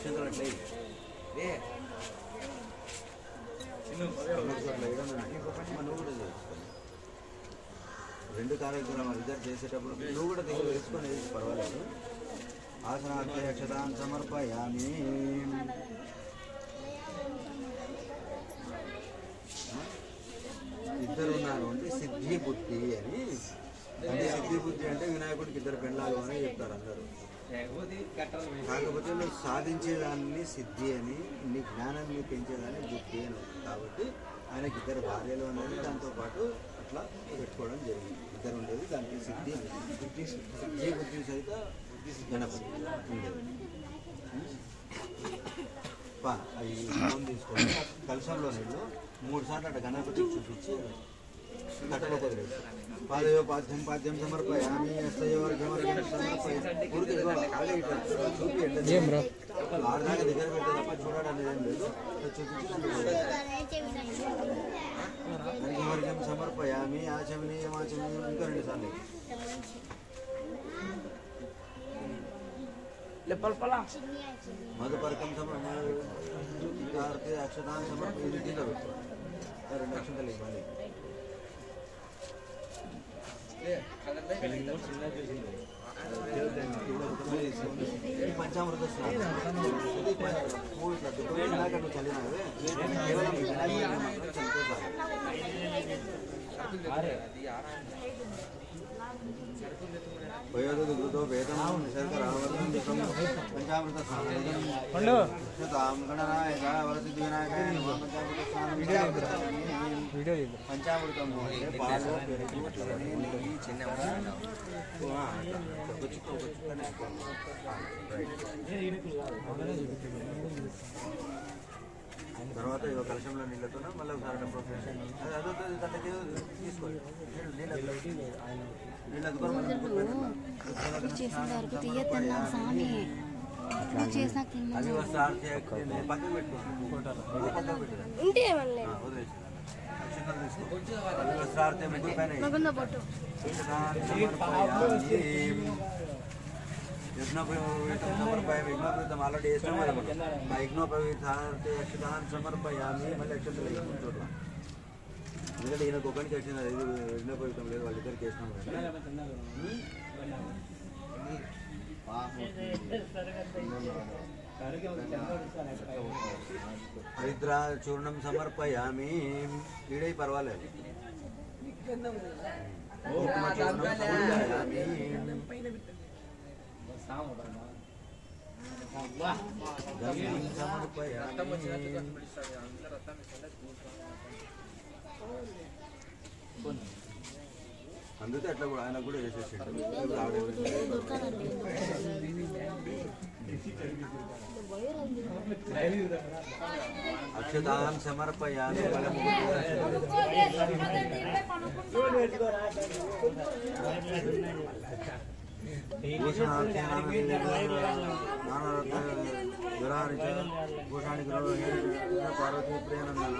అక్షంతలు అట్లా నువ్వు కూడా చేసుకోండి. రెండు కార్యక్రమాలు ఇద్దరు చేసేటప్పుడు నువ్వు కూడా తెలుసుకొని పర్వాలేదు. ఆసనార్థే అక్షతాన్ సమర్పయామి. ఇద్దరు ఉన్నారు అంటే సిద్ధి బుద్ధి అని. అంటే సిద్ధి బుద్ధి అంటే వినాయకుడికి ఇద్దరు పెండ్లాలు అని చెప్తారు అందరూ. కాకపోతే నువ్వు సాధించేదాన్ని సిద్ధి అని, నీ జ్ఞానాన్ని పెంచేదాన్ని బుద్ధి అని. కాబట్టి ఆయనకి ఇద్దరు భార్యలు అనేది దాంతోపాటు అట్లా పెట్టుకోవడం జరిగింది. ఇద్దరు ఉండేది దానికి సిద్ధి సిద్ధి బుద్ధి సహిత గణపతి ఉండేది. అవి ఫోన్ తీసుకొని కలశంలో నీళ్ళు 3 సార్లు అట్లా గణపతికి చూపించి కట్టలో కుదిరేది. పాదయో పాద్యం పాద్యం సమర్పయామి. ఊరికి చూపి ఆడదాకా దగ్గర పెట్టే తప్ప చూడడానికి ఏం లేదు. చూపించి వర్గం సమర్పయామి. ఆచమనీయం ఆచమనీయం ఇంకా 2 సార్లు. మధుపర్కం సమర్పయామి. అక్షతాన్ని సమర్పయ 2 అక్షంతలు ఇవ్వాలి. పంచామృత స్నానం చదివినావే కేవలం వయోధృతో వేదం నిసర్గరావర్తం పంచామృత స్నానం వరసిద్ధి వినాయకాయ పంచామృతం పాలు పెరుగు నెయ్యి చిన్న తర్వాత ఇక కలశంలో నీళ్ళతో మళ్ళీ ఒకసారి అదో దాంట్లోకి తీసుకోండి. నీళ్ళు అది వస్తే పక్కన పెట్టుకోండి. యజ్ఞోపవీతం ఆల్రెడీ వేసినాం కదా మనం. ఆ యజ్ఞోపవీతార్థే అక్షతాన్ సమర్పయామి. మళ్ళీ అక్షతలు చూడాలి. ఎందుకంటే ఈయనకు ఒకరికి వచ్చింది, ఇది యజ్ఞోపవీతం లేదు, వాళ్ళిద్దరికి వేసినాం కదా. హరిద్రా చూర్ణం సమర్పయామి. ఈడై పర్వాలేదు. అందుకే అట్లా కూడా ఆయన కూడా వేసేసాడు. అక్షతాన్ సమర్పయామి. పార్వతీ ప్రియానందన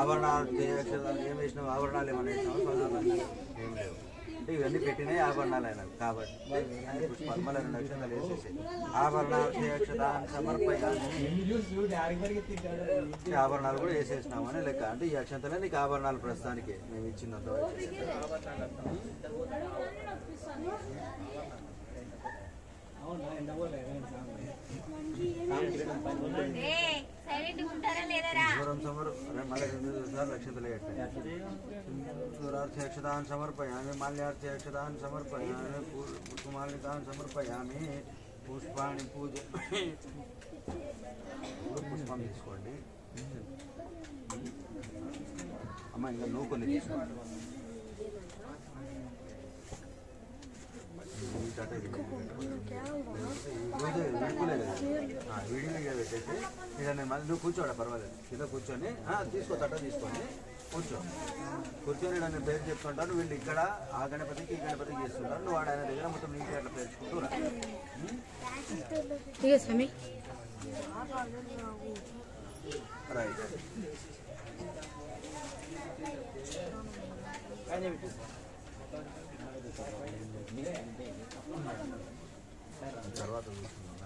ఆభరణాలు ఏం వేసినావు? ఆభరణాలు ఏమన్నా వేసినావు? ఏం లేవు అంటే ఇవన్నీ పెట్టినాయి ఆభరణాలు అయినవి కాబట్టి మళ్ళీ 2 అక్షంతలు వేసేసాయి. ఆభరణాలు అక్షతాన్ని సమర్పయామి. ఆభరణాలు కూడా వేసేసినామని లెక్క. అంటే ఈ అక్షంతలే నీకు ఆభరణాలు ప్రస్తుతానికి మేము ఇచ్చినంత మళ్ళీ 2 సార్లు అక్షంతలు దూరార్థ అక్షతాన్ని సమర్పయామి. మాల్యార్థ అక్షతాన్ని సమర్పయామి. పుష్పమాలికాన్ని సమర్పయామి. పుష్పాన్ని పూజ పుష్పం తీసుకోండి అమ్మ. ఇంకా నువ్వు కొన్ని తీసుకోండి. వీడియో పెట్టేసి ఇక నేను మళ్ళీ నువ్వు కూర్చోడా పర్వాలేదు. కింద కూర్చొని తీసుకో తట్ట తీసుకొని కూర్చొని నన్ను పేరు చెప్పుకుంటాను. వీళ్ళు ఇక్కడ ఆ గణపతికి ఈ గణపతికి చేస్తుంటారు. నువ్వు ఆయన దగ్గర మొత్తం నీటి అట్లా పేర్చుకుంటూ రైట్. తర్వాత చూసుకుందాం.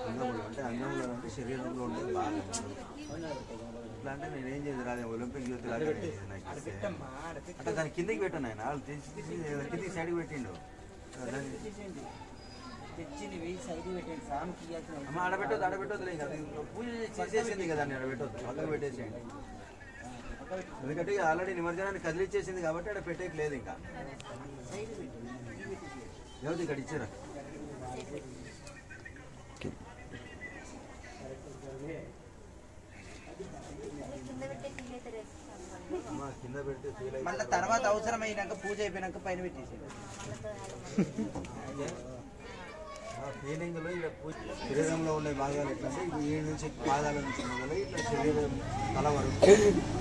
అంగములు అంటే అంగములు అంటే శరీరంలో ఉండేది బాగా ఇట్లా అంటే నేనేం చేసి రాదే ఒలింపిక్ జ్యోతి లాగా అంటే దాని కిందకి పెట్టాను ఆయన వాళ్ళు తీసి కిందికి సైడ్కి పెట్టిండు ఆడబెట్టొద్దు పూజ చేసేసింది కదా అని ఆడబెట్టొద్దు పక్కన పెట్టేసేయండి ఎందుకంటే ఆల్రెడీ నిమజ్జనాన్ని కదిలిచ్చేసింది కాబట్టి ఆడ పెట్టేకి లేదు ఇంకా ఎవరు ఇక్కడ ఇచ్చారా కింద పెడితే మళ్ళీ తర్వాత అవసరమైనాక పూజ అయిపోయినాక పైన పెట్టేసి ఫీలింగ్లో ఇక్కడ శరీరంలో ఉండే భాగాలు ఎట్లంటే ఇప్పుడు ఈ నుంచి పాదాల నుంచి మొదలై ఇట్లా శరీరం తల వరకు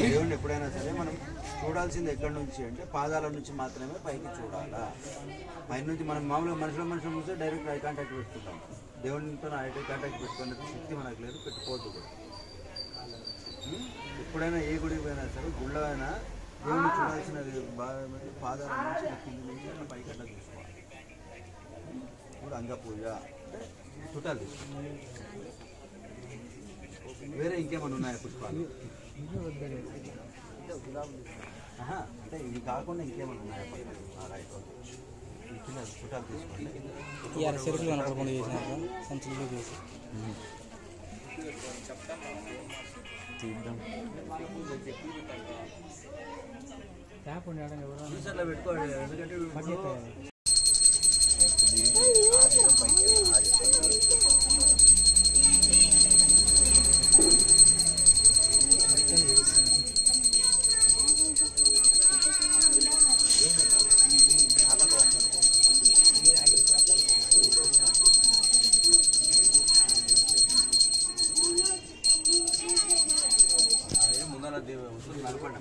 దేవుడిని ఎప్పుడైనా సరే మనం చూడాల్సింది ఎక్కడి నుంచి అంటే పాదాల నుంచి మాత్రమే పైకి చూడాలా పైన నుంచి మనం మామూలుగా మనుషులు చూస్తే డైరెక్ట్ ఐ కాంటాక్ట్ పెట్టుకుంటాం దేవునితో ఐ కాంటాక్ట్ పెట్టుకునే శక్తి మనకు లేదు పెట్టుకోవద్దు కూడా ఎప్పుడైనా ఏ గుడికి పోయినా సరే గుళ్ళో అయినా దేవుడిని చూడాల్సినది పాదాల నుంచి కింది నుంచి అట్లా పైకి అట్లా చూసుకోవాలి ఇప్పుడు అంగ పూజ అంటే చుట్టాలు తీసుకోవాలి వేరే ఇంకేమైనా ఉన్నాయా పుష్పాలు అంటే ఇవి కాకుండా ఇంకేమైనా ఉన్నాయా రైట్ కింద చుట్టాలు తీసుకోండి చెరుకులు కనపడకుండా చేసినారు సంచులు చేసి ఫ్యూచర్లో పెట్టుకోండి ఎందుకంటే ముందర నడపండి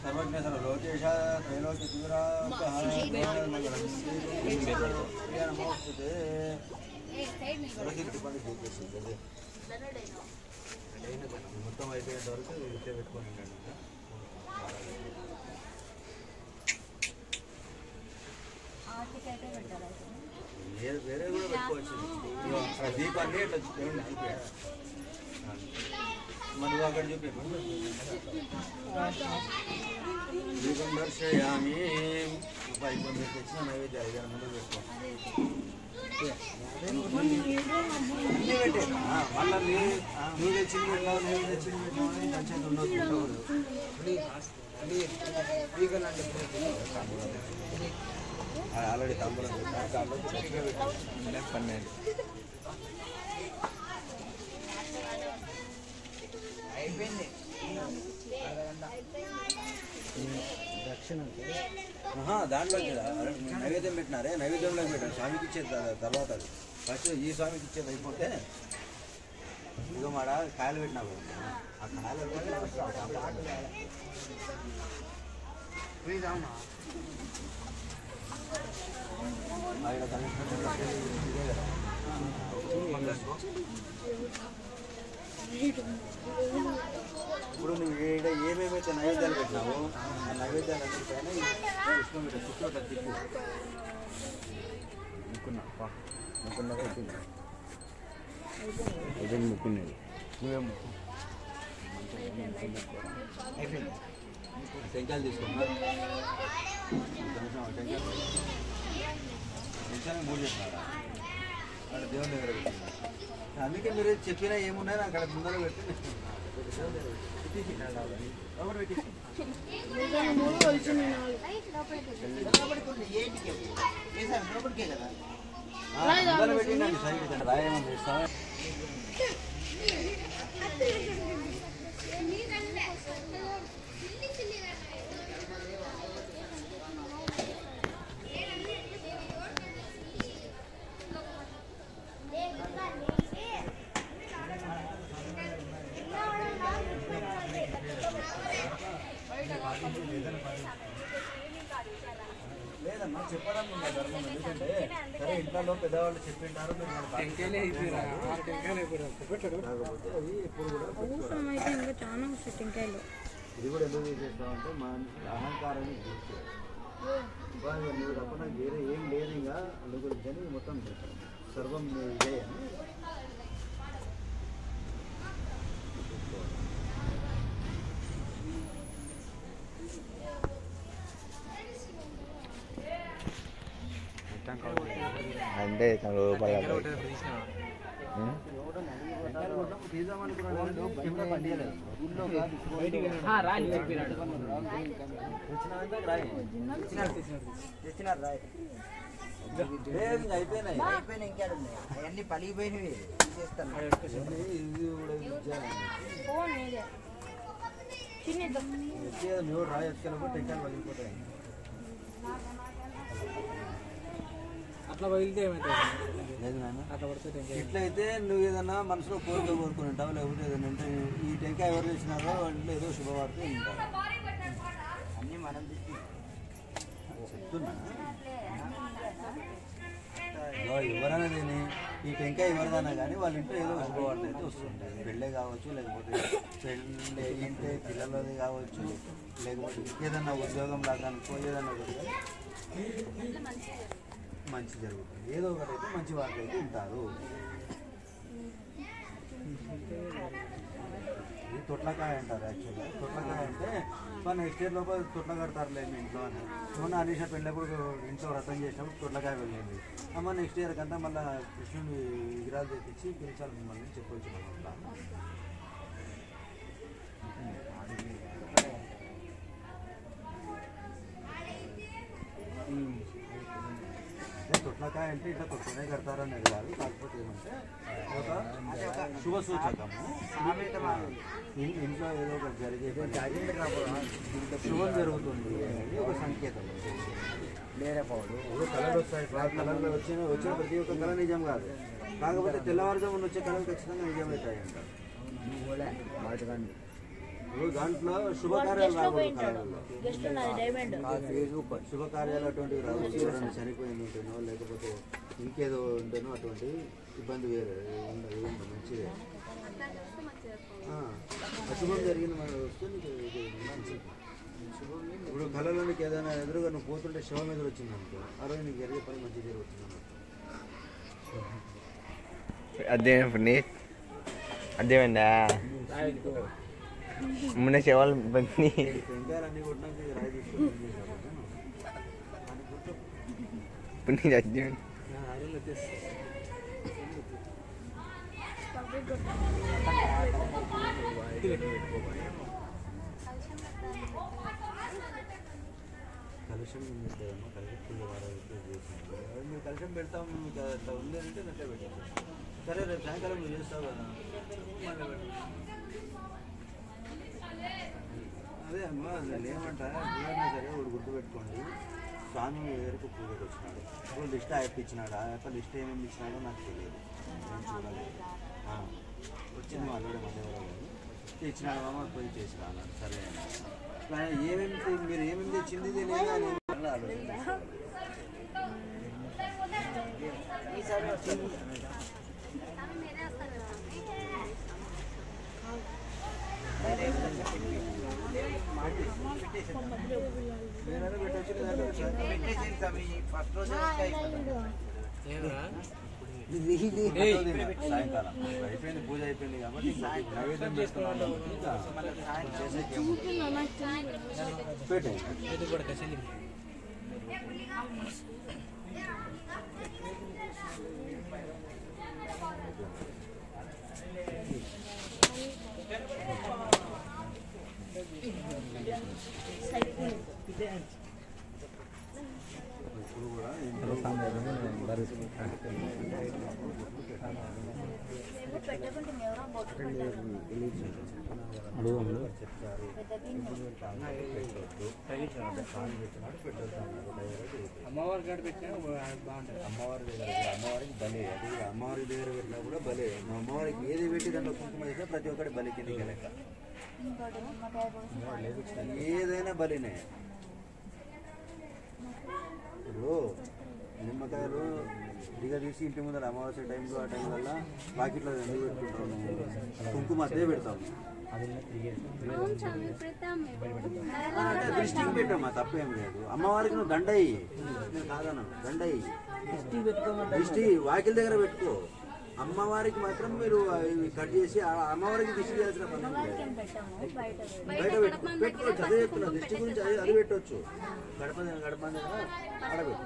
सर्वज्ञ सर्वलोकेश त्रैलोक्य మొత్తం అయిపోయేంత వరకు ఇట్టే పెట్టుకొని వేరే కూడా పెట్టుకోవచ్చు దీపాన్ని ఇట్లా దేవుడిని చూపించాలి మనం అక్కడ చూపించాము దీపం దర్శయామి అయిపోయింది తెచ్చిన నైవేద్యాలు ఐదు ముందు పెట్టుకోవాలి మళ్ళీ నువ్వు తెచ్చింది పెట్టావు నేను తెచ్చింది పెట్టావు పంచాయతీ ఉండదు ఆల్రెడీ తాంబూలం పన్నెండు అయిపోయింది దాంట్లో నైవేద్యం పెట్టినారే నైవేద్యంలో పెట్టారు స్వామికి ఇచ్చేది తర్వాత ఫస్ట్ ఈ స్వామికి ఇచ్చేది అయిపోతే ఇదిగో మాడ కాయలు పెట్టినా ఆ కాయలు ఇప్పుడు నువ్వు ఏమేమైతే నైవేద్యాలు పెట్టినావో ఆ నైవేద్యాలు అన్నిటిపైన కృష్ణుడు చుట్టూ తిప్పు ముక్కున్నది నువ్వేం ముక్కు అయిపోయింది టెంకాయలు తీసుకున్నా టెంకాయలు 3 చేస్తున్నారా అక్కడ దేవుని దగ్గర పెట్టింది. అందుకే మీరు చెప్పినా ఏమున్నాయో అక్కడ ముందర పెట్టి పెట్టిందండి సైడ్ రాయమని చేస్తా. లేదమ్మా చెప్పడం ధర్మం. ఎందుకంటే సరే ఇంట్లో పెద్దవాళ్ళు చెప్పింటారు కాకపోతే అది ఎప్పుడు కూడా ఇది కూడా ఎందుకు చేసేస్తామంటే మనిషి అహంకారాన్ని గుర్తు నువ్వు తప్ప నాకు వేరే ఏం లేదు ఇంకా అందు గురించి అని మొత్తం సర్వం ఇదే అని అంటే అయిపోయినాయి అవన్నీ పలిగిపోయినవి చేస్తాను. నువ్వు రాయి ఎత్తుకెళ్ళిపోతే టెంకాయలు పగిలిపోతాయి. అట్లా పగిలితే ఏమవుతుంది? లేదు నాన్న అట్లా పడితే ఇట్లయితే నువ్వు ఏదన్నా మనసులో కోరిక కోరుకుని ఉంటావు, లేకపోతే ఏదైనా అంటే ఈ టెంకాయ ఎవరు తెచ్చినారో వాటిలో ఏదో శుభవార్త ఉంటారు. అన్నీ మనం చెప్తున్నా ఎవరైనా తిని ఈ టెంకాయ ఎవరిదైనా కానీ వాళ్ళ ఇంట్లో ఏదో శుభవార్త అయితే వస్తుంది. పెళ్ళే కావచ్చు, లేకపోతే పెళ్ళి ఇంటే పిల్లలది కావచ్చు, లేకపోతే ఏదన్నా ఉద్యోగం లాగా అనుకో ఏదన్నా మంచి జరుగుతుంది. ఏదో ఒకటి అయితే మంచి వార్త అయితే ఉంటారు. ఇది తొట్లకాయ అంటారు. యాక్చువల్గా తొట్లకాయ అంటే మన నెక్స్ట్ ఇయర్ లోపల తొట్ల కడతారులే మీ ఇంట్లో అని. మొన్న అనీష పెళ్ళప్పుడు ఇంట్లో వ్రతం చేసినప్పుడు తొట్లకాయ వెళ్ళింది. అమ్మ నెక్స్ట్ ఇయర్ కంటే మళ్ళీ కృష్ణుని విగ్రహాలు తెప్పించి పిలిచాలి మిమ్మల్ని చెప్పవచ్చు. తొట్లకాయ అంటే ఇట్లా తొట్లనే కడతారనేది కాదు. కాకపోతే ఏమంటే ఒక శుభ సూచకము. ఇంట్లో ఏదో ఒకటి జరిగేది శుభం జరుగుతుంది అనేది ఒక సంకేతం. కళలు వస్తాయి. కళల్లో వచ్చిన ప్రతి ఒక్క కళ నిజం కాదు. కాకపోతే తెల్లవారుజామున వచ్చే కళలు ఖచ్చితంగా నిజమవుతాయి అంటారు. దాంట్లో శుభకార్యాలు రాకూడదు. శుభకార్యాలు అటువంటివి రావచ్చు. ఎవరైనా చనిపోయింది ఉంటేనో లేకపోతే ఇంకేదో ఉంటేనో అటువంటి ఇబ్బంది వేరే ఉండదు. మంచిదే. అశుభం జరిగింది మన వస్తే మంచిది. ఇప్పుడు కళలో నీకు ఏదైనా ఎదురుగా నువ్వు పోతుంటే శవం ఎదురు వచ్చింది అనుకో, ఆ రోజు నీకు జరిగే పని మంచిగా జరుగుతుంది అదేమండి అదేమండా మొన్న శవాలు బండి టెంకాయలన్నీ కొట్టినాక రాయి తీసుకొని కలుషం కలుషం మీరు కలుషం పెడతాం మీకు అట్లా ఉంది అంటే నట్టే పెట్టాం. సరే రేపు సాయంకాలం నువ్వు చేస్తావు కదా. అదే అమ్మ ఏమంటారా ఏమన్నా సరే వాడు గుర్తుపెట్టుకోండి. స్వామి దగ్గరికి పూజకు వచ్చినాడు. ఇప్పుడు లిస్ట్ అయిపించినాడు. ఆ యొక్క లిస్ట్ ఏమేమి ఇచ్చినాడో నాకు తెలియదు. నేను చూడాలి. వచ్చింది మా అల్లుడే మధ్యవరం ఇచ్చినాడు. అమ్మ పోయి చేసి రాన్నాడు. సరే ఏమేమి మీరు ఏమేమి తెచ్చింది తెలియదు అని ఆలోచించాను. ఫస్ట్ రోజు సాయంకాలం అయిపోయింది, పూజ అయిపోయింది కాబట్టి నైవేద్యం చేస్తున్నాను. అమ్మవారి కాడ పెట్టినా బాగుంటుంది. అమ్మవారికి బలి, అది అమ్మవారి దగ్గర పెట్టినా కూడా బలి. అమ్మవారికి ఏది పెట్టి దాంట్లో కుంకుమ వేసినా ప్రతి ఒక్కటి బలి కిందికి లెక్క. ఏదైనా బలినే. ఇప్పుడు నిమ్మకాయలు తీసి ఇంటి ముందర అమావాస్య టైంలో ఆ టైం వల్ల పాకెట్లో ఎందుకు పెట్టుకుంటాము? కుంకుమ అదే పెడతాము. అంటే దృష్టికి పెట్టామా, తప్పేం లేదు. అమ్మవారికి నువ్వు దండయి, నేను కాదన్నా, దండయి దృష్టి వాకిల దగ్గర పెట్టుకో. అమ్మవారికి మాత్రం మీరు కట్ చేసి అమ్మవారికి దృష్టి చేయాల్సిన పని బయట పెట్టుకోవచ్చు. అదే చెప్తున్నా, దృష్టి గురించి అది పెట్టవచ్చు. గడప దగ్గర ఆడబెట్టు.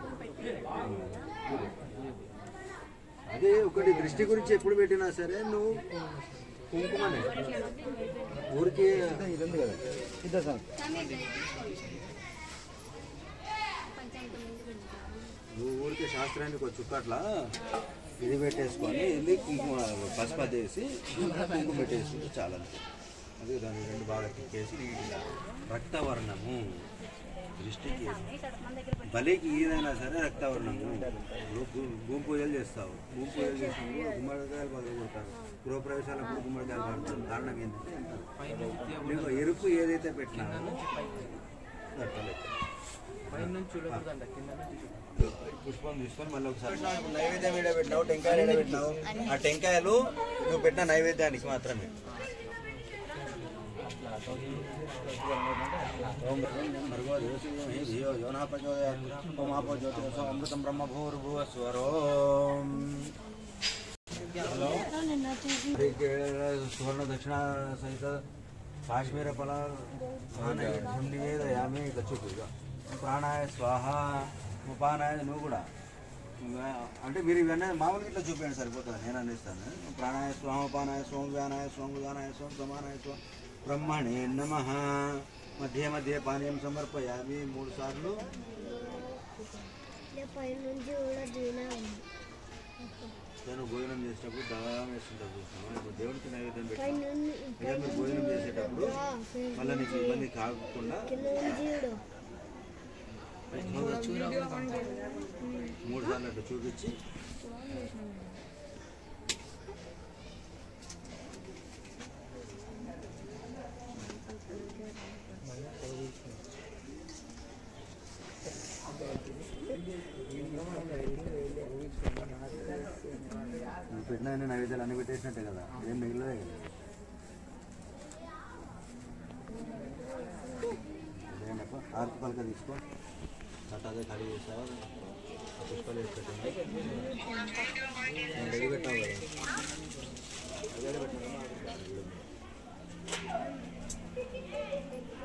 అదే ఒకటి దృష్టి గురించి ఎప్పుడు పెట్టినా సరే నువ్వు కుంకుమనే ఊరికి ఇదంది కదా, ఇద్దా సార్ నువ్వు ఊరికి శాస్త్రానికి ఒక చుక్కట్లా ఇది పెట్టేసుకొని వెళ్ళి కుంకుమ పసుపు వేసి కుంకుమ పెట్టేసుకుంటే చాలా. అదే దాన్ని రెండు బాగా తిక్కేసి నీట్గా రక్తవర్ణము దృష్టికి బలికి ఏదైనా సరే రక్తవర్ణము. భూమి పూజలు చేస్తావు, భూమి పూజలు చేసినప్పుడు గుమ్మడికాయలు పగలు కొడతారు, గృహప్రవేశాలప్పుడు గుమ్మడికాయలు పడతారు. కారణం ఏంటంటే నీకు ఎరుపు ఏదైతే పెట్టినావో పుష్పం తీసుకొని మళ్ళీ ఒకసారి నైవేద్యం ఏడ పెట్టినావు, టెంకాయలు ఏడ పెట్టినావు, ఆ టెంకాయలు నువ్వు పెట్టిన నైవేద్యానికి మాత్రమే. అమృతం బ్రహ్మ భూర్భువస్వరో సువర్ణ దక్షిణ సహిత కాశ్మీర ఫలాన్ని ఇట్లా చూపు. ప్రాణాయ స్వాహ, ఉపానాయ నువ్వు కూడా అంటే మీరు ఇవన్నీ మామూలుగా ఇట్లా చూపించండి సరిపోతుంది, నేను అందిస్తాను. ప్రాణాయ స్వాహ, ఉపానాయ స్వం, వ్యానాయ స్వం, ఉదానాయ స్వం, సమానాయ స్వం, బ్రహ్మణే నమః. మధ్య మధ్య పానీయం సమర్పయామి 3 సార్లు. నేను భోజనం చేసేటప్పుడు దానం వేస్తుంటా చూస్తాను. ఇప్పుడు దేవుడికి నైవేద్యం పెట్టాను. మీరు భోజనం చేసేటప్పుడు మళ్ళీ నీకు ఇబ్బంది కాకుండా 3 సార్లు అట్లా చూపించి పెట్టిన నైవేద్యాలు అన్ని పెట్టేసినట్టే కదా, ఏం మిగిలదే కదా. అదేనప్ప ఆర్తి పలక తీసుకో, అదే ఖాళీ చేస్తావా, పుష్పాలు వేసి పెట్టండి. రెడీ పెట్టావు కదా, అదే పెట్టాను.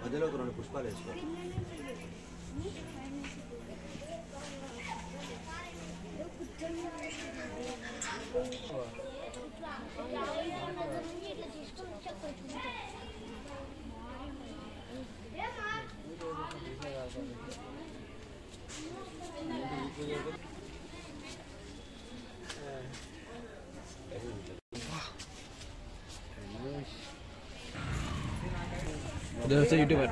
మధ్యలో ఒక 2 పుష్పాలు వేసుకో. యూట్యూబర్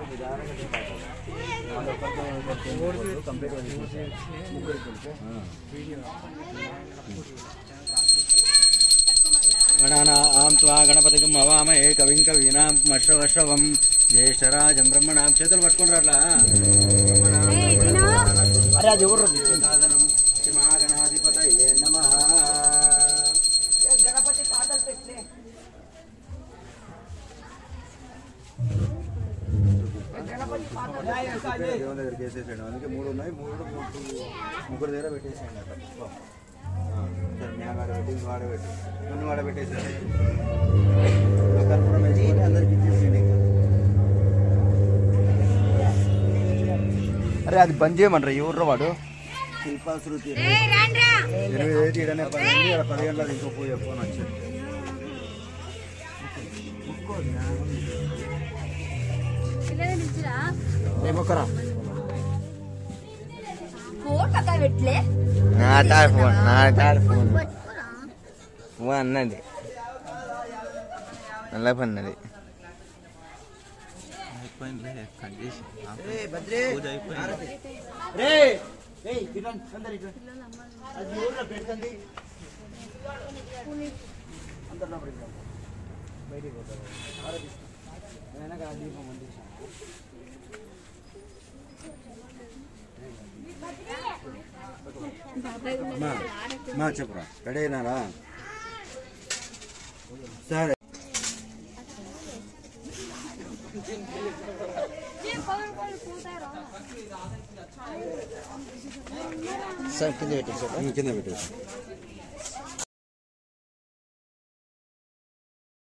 గణానాం త్వా గణపతికి మవామహే కవిం కవీనాం మశ్రవశ్రవం జ్యేష్ఠరాజం బ్రహ్మణాం. చేతులు పట్టుకుంటారు అట్లా. మహాగణాధిపతయే నమః. గణపతి పాటలు పెట్టలే. దేవుని దగ్గరికి వేసేసాడు. అందుకే 3 ఉన్నాయి, 3 ముగ్గురు దగ్గర పెట్టేసాడు అట్లా. సరే వాడబెట్టి వాడబెట్టి నన్ను వాడబెట్టేసారు కర్పూరం వేసుకొని అందరికి ఇచ్చేసింది. అరే అది బంద్ చేయమంటారా ఎవర్రా వాడు శిల్పా శృతి 8 ఇడనే 10 గంటల ఇంకో పోయి ఫోన్ వచ్చింది. ఏమొక్కరా నా ఫోన్ ఫోన్ అన్నది నల్ల పన్నది చెప్పురా రెడీ అయినారా? సరే సార్ కింద పెట్టేసి కింద పెట్టేసి